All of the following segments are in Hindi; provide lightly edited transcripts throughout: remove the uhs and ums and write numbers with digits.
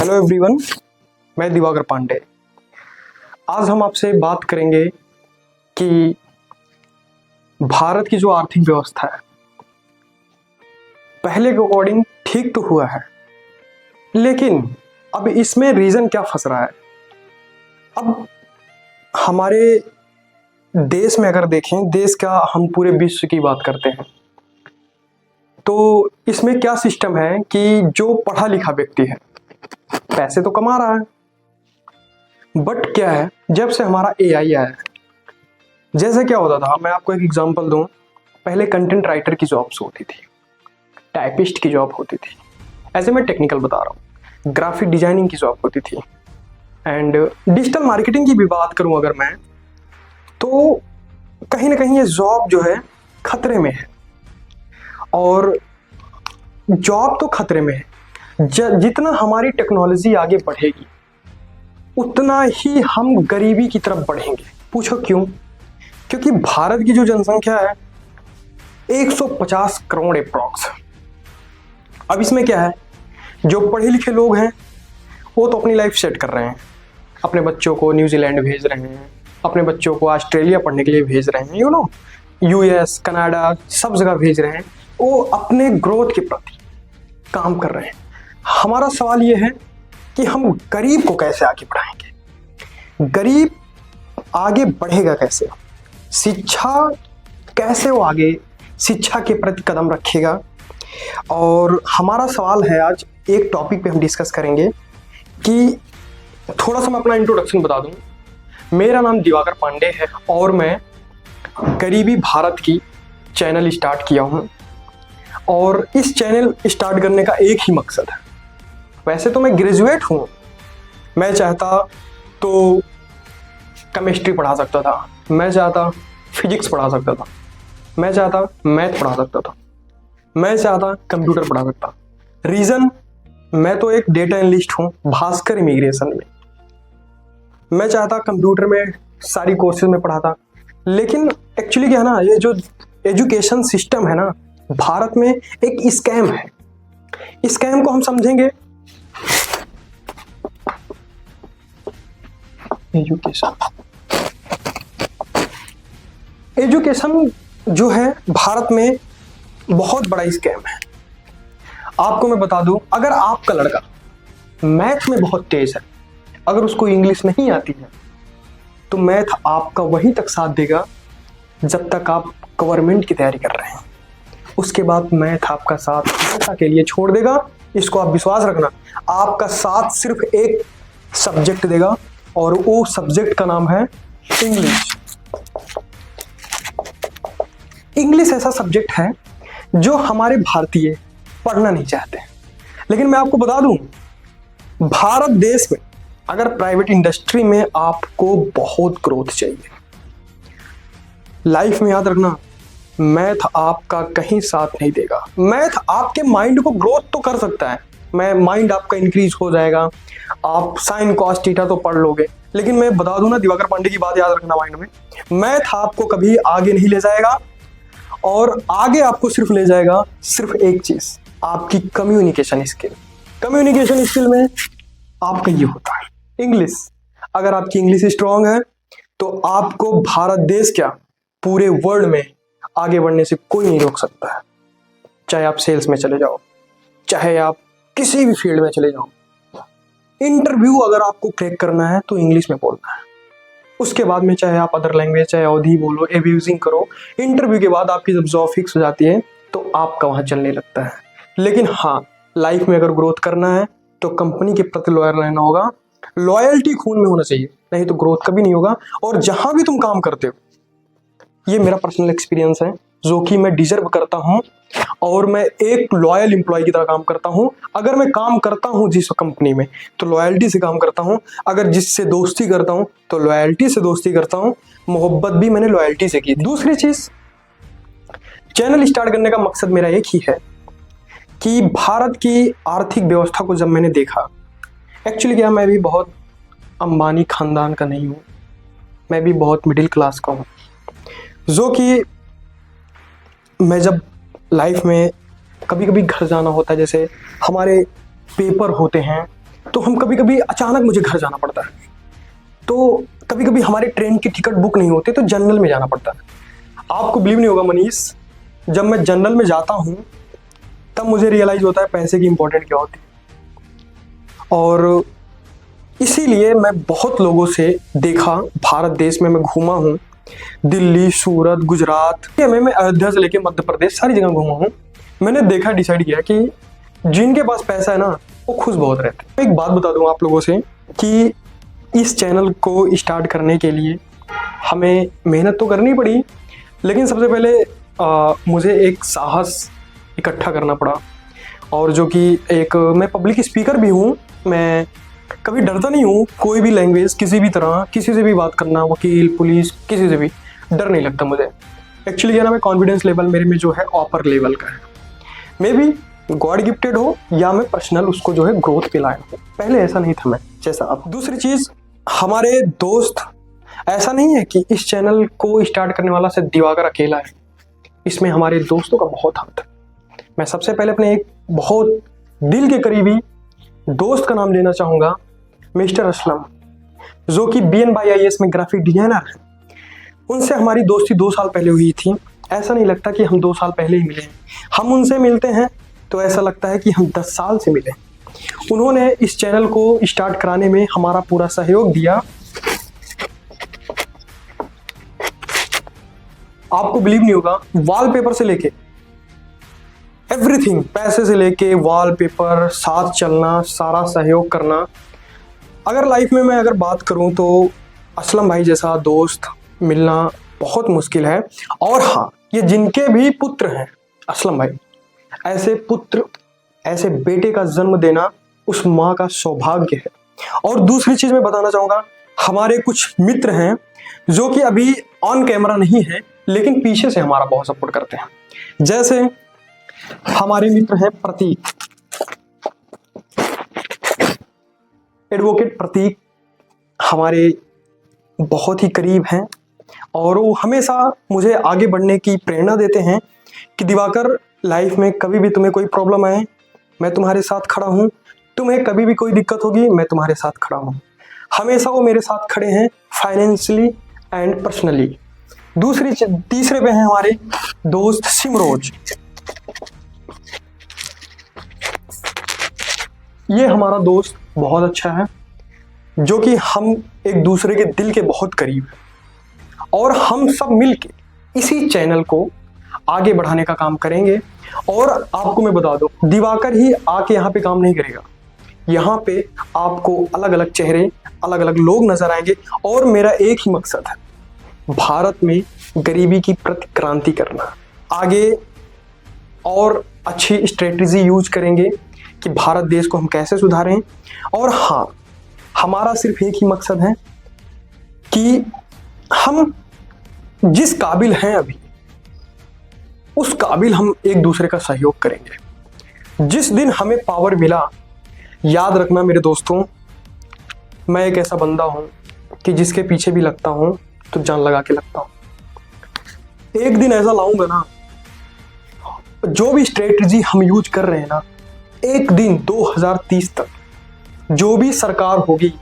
हेलो एवरीवन, मैं दिवाकर पांडे। आज हम आपसे बात करेंगे कि भारत की जो आर्थिक व्यवस्था है पहले के अकॉर्डिंग ठीक तो हुआ है, लेकिन अब इसमें रीजन क्या फंस रहा है। अब हमारे देश में अगर देखें, देश का हम पूरे विश्व की बात करते हैं तो इसमें क्या सिस्टम है कि जो पढ़ा लिखा व्यक्ति है पैसे तो कमा रहा है, बट क्या है, जब से हमारा एआई आया है, जैसे क्या होता था, मैं आपको एक एग्जांपल दूं। पहले कंटेंट राइटर की जॉब्स होती थी, टाइपिस्ट की जॉब होती थी, ऐसे मैं टेक्निकल बता रहा हूँ, ग्राफिक डिजाइनिंग की जॉब होती थी, एंड डिजिटल मार्केटिंग की भी बात करूं अगर मैं, तो कहीं ना कहीं ये जॉब जो है खतरे में है। और जॉब तो खतरे में है, जितना हमारी टेक्नोलॉजी आगे बढ़ेगी उतना ही हम गरीबी की तरफ बढ़ेंगे। पूछो क्यों? क्योंकि भारत की जो जनसंख्या है 150 करोड़ अप्रॉक्स। अब इसमें क्या है, जो पढ़े लिखे लोग हैं वो तो अपनी लाइफ सेट कर रहे हैं, अपने बच्चों को न्यूजीलैंड भेज रहे हैं, अपने बच्चों को ऑस्ट्रेलिया पढ़ने के लिए भेज रहे हैं, यूएस कनाडा सब जगह भेज रहे हैं। वो अपने ग्रोथ के प्रति काम कर रहे हैं। हमारा सवाल ये है कि हम गरीब को कैसे आगे बढ़ाएंगे, गरीब आगे बढ़ेगा कैसे, शिक्षा कैसे वो आगे शिक्षा के प्रति कदम रखेगा। और हमारा सवाल है, आज एक टॉपिक पे हम डिस्कस करेंगे कि थोड़ा सा मैं अपना इंट्रोडक्शन बता दूं। मेरा नाम दिवाकर पांडे है और मैं गरीबी भारत की चैनल स्टार्ट किया हूं, और इस चैनल स्टार्ट करने का एक ही मकसद है। वैसे तो मैं ग्रेजुएट हूँ, मैं चाहता तो केमिस्ट्री पढ़ा सकता था, मैं चाहता फिजिक्स पढ़ा सकता था, मैं चाहता मैथ पढ़ा सकता था, मैं चाहता कंप्यूटर पढ़ा सकता। रीज़न, मैं तो एक डेटा एनालिस्ट हूँ भास्कर इमिग्रेशन में, मैं चाहता कंप्यूटर में सारी कोर्सेज में पढ़ाता। लेकिन एक्चुअली क्या है ना, ये जो एजुकेशन सिस्टम है ना भारत में, एक स्कैम है। स्कैम को हम समझेंगे, एजुकेशन जो है भारत में बहुत बड़ा स्कैम है। आपको मैं बता दूं, अगर आपका लड़का मैथ में बहुत तेज है, अगर उसको इंग्लिश नहीं आती है, तो मैथ आपका वहीं तक साथ देगा जब तक आप गवर्नमेंट की तैयारी कर रहे हैं। उसके बाद मैथ आपका साथ हमेशा के लिए छोड़ देगा। इसको आप विश्वास रखना, आपका साथ सिर्फ एक सब्जेक्ट देगा, और वो सब्जेक्ट का नाम है इंग्लिश। इंग्लिश ऐसा सब्जेक्ट है जो हमारे भारतीय पढ़ना नहीं चाहते। लेकिन मैं आपको बता दूं, भारत देश में अगर प्राइवेट इंडस्ट्री में आपको बहुत ग्रोथ चाहिए, लाइफ में याद रखना, मैथ आपका कहीं साथ नहीं देगा। मैथ आपके माइंड को ग्रोथ तो कर सकता है, माइंड आपका इंक्रीज हो जाएगा, आप साइन कॉस थीटा तो पढ़ लोगे, लेकिन मैं बता दूं ना, दिवाकर पांडे की बात याद रखना माइंड में, मैथ आपको कभी आगे नहीं ले जाएगा। और आगे आपको सिर्फ ले जाएगा सिर्फ एक चीज, आपकी कम्युनिकेशन स्किल। कम्युनिकेशन स्किल में आपका ये होता है इंग्लिश। अगर आपकी इंग्लिश स्ट्रांग है तो आपको भारत देश क्या, पूरे वर्ल्ड में आगे बढ़ने से कोई नहीं रोक सकता है। चाहे आप सेल्स में चले जाओ, चाहे आप किसी भी फील्ड में चले जाओ, इंटरव्यू अगर आपको क्रैक करना है तो इंग्लिश में बोलना है। उसके बाद में चाहे आप अदर लैंग्वेज, चाहे अवधी बोलो, एब्यूजिंग करो, इंटरव्यू के बाद आपकी जब जॉब फिक्स हो जाती है तो आपका वहां चलने लगता है। लेकिन हाँ, लाइफ में अगर ग्रोथ करना है तो कंपनी के प्रति लॉयल रहना होगा, लॉयल्टी खून में होना चाहिए, नहीं तो ग्रोथ कभी नहीं होगा। और जहां भी तुम काम करते हो, ये मेरा पर्सनल एक्सपीरियंस है जो कि मैं डिजर्व करता हूं, और मैं एक लॉयल एम्प्लॉय की तरह काम करता हूं। अगर मैं काम करता हूं जिस कंपनी में तो लॉयल्टी से काम करता हूं, अगर जिससे दोस्ती करता हूं तो लॉयल्टी से दोस्ती करता हूं। मोहब्बत भी मैंने लॉयल्टी से की। दूसरी चीज, चैनल स्टार्ट करने का मकसद मेरा एक ही है कि भारत की आर्थिक व्यवस्था को जब मैंने देखा, एक्चुअली क्या, मैं भी बहुत अंबानी खानदान का नहीं हूँ, मैं भी बहुत मिडिल क्लास का हूँ, जो कि मैं जब लाइफ में कभी कभी घर जाना होता है, जैसे हमारे पेपर होते हैं तो हम कभी कभी अचानक मुझे घर जाना पड़ता है, तो कभी कभी हमारे ट्रेन की टिकट बुक नहीं होती तो जनरल में जाना पड़ता है। आपको बिलीव नहीं होगा मनीष, जब मैं जनरल में जाता हूँ तब मुझे रियलाइज होता है पैसे की इंपॉर्टेंट क्या होती है। और इसीलिए मैं बहुत लोगों से देखा, भारत देश में मैं घूमा हूँ, दिल्ली, सूरत, गुजरात, मैं अयोध्या से लेके मध्य प्रदेश सारी जगह घूमा हूँ। मैंने देखा, डिसाइड किया कि जिनके पास पैसा है ना वो खुश बहुत रहते हैं। एक बात बता दूं आप लोगों से कि इस चैनल को स्टार्ट करने के लिए हमें मेहनत तो करनी पड़ी, लेकिन सबसे पहले मुझे एक साहस इकट्ठा करना पड़ा। और जो कि एक मैं पब्लिक स्पीकर भी हूँ, मैं कभी डरता नहीं हूँ। कोई भी लैंग्वेज, किसी भी तरह, किसी से भी बात करना, वकील, पुलिस, किसी से भी डर नहीं लगता मुझे। एक्चुअली क्या ना, मैं कॉन्फिडेंस लेवल मेरे में जो है अपर लेवल का है। मे बी गॉड गिफ्टेड हो या मैं पर्सनल उसको जो है ग्रोथ पे लाया हूँ। पहले ऐसा नहीं था मैं जैसा अब। दूसरी चीज़, हमारे दोस्त, ऐसा नहीं है कि इस चैनल को स्टार्ट करने वाला सिर्फ दिवाकर अकेला है, इसमें हमारे दोस्तों का बहुत हाथ है। मैं सबसे पहले अपने एक बहुत दिल के करीबी दोस्त का नाम लेना चाहूँगा, मिस्टर असलम, जो कि BNYIS में ग्राफिक डिजाइनर है। उनसे हमारी दोस्ती 2 साल पहले हुई थी। ऐसा नहीं लगता कि हम 2 साल पहले ही मिले हैं। हम उनसे मिलते हैं तो ऐसा लगता है कि हम 10 साल से मिले। उन्होंने इस चैनल को स्टार्ट कराने में हमारा पूरा सहयोग दिया। आपको बिलीव नहीं होगा, वॉलपेपर से लेके एवरीथिंग, पैसे से लेके वॉलपेपर, साथ चलना, सारा सहयोग करना। अगर लाइफ में मैं अगर बात करूं तो असलम भाई जैसा दोस्त मिलना बहुत मुश्किल है। और हाँ, ये जिनके भी पुत्र हैं असलम भाई, ऐसे पुत्र, ऐसे बेटे का जन्म देना उस माँ का सौभाग्य है। और दूसरी चीज मैं बताना चाहूंगा, हमारे कुछ मित्र हैं जो कि अभी ऑन कैमरा नहीं है लेकिन पीछे से हमारा बहुत सपोर्ट करते हैं। जैसे हमारे मित्र हैं प्रतीक, एडवोकेट प्रतीक हमारे बहुत ही करीब हैं और वो हमेशा मुझे आगे बढ़ने की प्रेरणा देते हैं कि दिवाकर, लाइफ में कभी भी तुम्हें कोई प्रॉब्लम आए मैं तुम्हारे साथ खड़ा हूँ, तुम्हें कभी भी कोई दिक्कत होगी मैं तुम्हारे साथ खड़ा हूँ। हमेशा वो मेरे साथ खड़े हैं, फाइनेंशियली एंड पर्सनली। तीसरे पे हैं हमारे दोस्त सिमरोज। ये हमारा दोस्त बहुत अच्छा है, जो कि हम एक दूसरे के दिल के बहुत करीब हैं और हम सब मिलके इसी चैनल को आगे बढ़ाने का काम करेंगे। और आपको मैं बता दूं, दिवाकर ही आके यहाँ पे काम नहीं करेगा। यहाँ पे आपको अलग अलग चेहरे, अलग अलग लोग नजर आएंगे और मेरा एक ही मकसद है, भारत में गरीबी की प्रतिक्रांति करना। आगे और अच्छी स्ट्रेटजी यूज करेंगे कि भारत देश को हम कैसे सुधारें। और हाँ, हमारा सिर्फ एक ही मकसद है कि हम जिस काबिल हैं अभी, उस काबिल हम एक दूसरे का सहयोग करेंगे। जिस दिन हमें पावर मिला, याद रखना मेरे दोस्तों, मैं एक ऐसा बंदा हूं कि जिसके पीछे भी लगता हूं तो जान लगा के लगता हूं। एक दिन ऐसा लाऊंगा ना, जो भी स्ट्रेटजी हम यूज कर रहे हैं ना, एक दिन 2030 तक जो भी सरकार होगी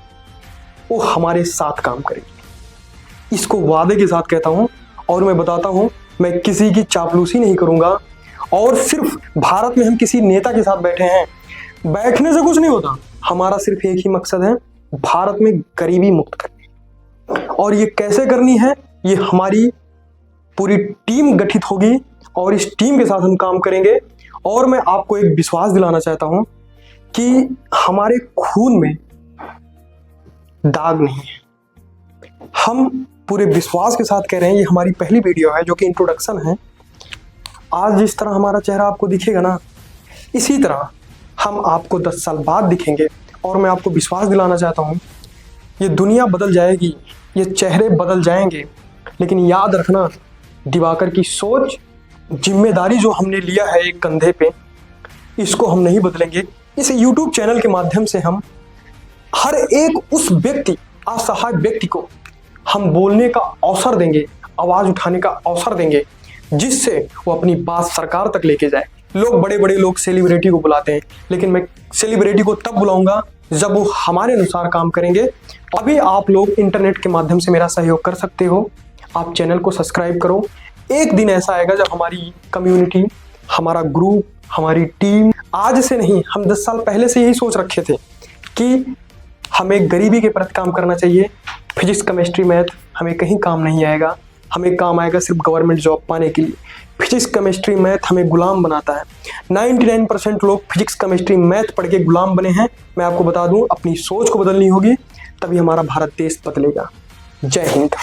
वो हमारे साथ काम करेगी। इसको वादे के साथ कहता हूं और मैं बताता हूं, मैं किसी की चापलूसी नहीं करूंगा। और सिर्फ भारत में हम किसी नेता के साथ बैठे हैं, बैठने से कुछ नहीं होता। हमारा सिर्फ एक ही मकसद है, भारत में गरीबी मुक्त करनी। और ये कैसे करनी है, ये हमारी पूरी टीम गठित होगी और इस टीम के साथ हम काम करेंगे। और मैं आपको एक विश्वास दिलाना चाहता हूं कि हमारे खून में दाग नहीं है। हम पूरे विश्वास के साथ कह रहे हैं, ये हमारी पहली वीडियो है जो कि इंट्रोडक्शन है। आज जिस तरह हमारा चेहरा आपको दिखेगा ना, इसी तरह हम आपको 10 साल बाद दिखेंगे। और मैं आपको विश्वास दिलाना चाहता हूँ, ये दुनिया बदल जाएगी, ये चेहरे बदल जाएंगे, लेकिन याद रखना, दिवाकर की सोच, जिम्मेदारी जो हमने लिया है एक कंधे पे, इसको हम नहीं बदलेंगे। इस YouTube चैनल के माध्यम से हम हर एक उस व्यक्ति, असहाय व्यक्ति को हम बोलने का अवसर देंगे, आवाज उठाने का अवसर देंगे, जिससे वो अपनी बात सरकार तक लेके जाए। लोग, बड़े बड़े लोग सेलिब्रिटी को बुलाते हैं, लेकिन मैं सेलिब्रिटी को तब बुलाऊंगा जब वो हमारे अनुसार काम करेंगे। अभी आप लोग इंटरनेट के माध्यम से मेरा सहयोग कर सकते हो। आप चैनल को सब्सक्राइब करो। एक दिन ऐसा आएगा जब हमारी कम्युनिटी, हमारा ग्रुप, हमारी टीम, आज से नहीं, हम 10 साल पहले से यही सोच रखे थे कि हमें गरीबी के प्रति काम करना चाहिए। फिजिक्स, केमिस्ट्री, मैथ हमें कहीं काम नहीं आएगा, हमें काम आएगा सिर्फ गवर्नमेंट जॉब पाने के लिए। फिजिक्स, केमिस्ट्री, मैथ हमें गुलाम बनाता है। 99% लोग फिजिक्स, केमिस्ट्री, मैथ पढ़ के गुलाम बने हैं। मैं आपको बता दूं, अपनी सोच को बदलनी होगी, तभी हमारा भारत देश बदलेगा। जय हिंद।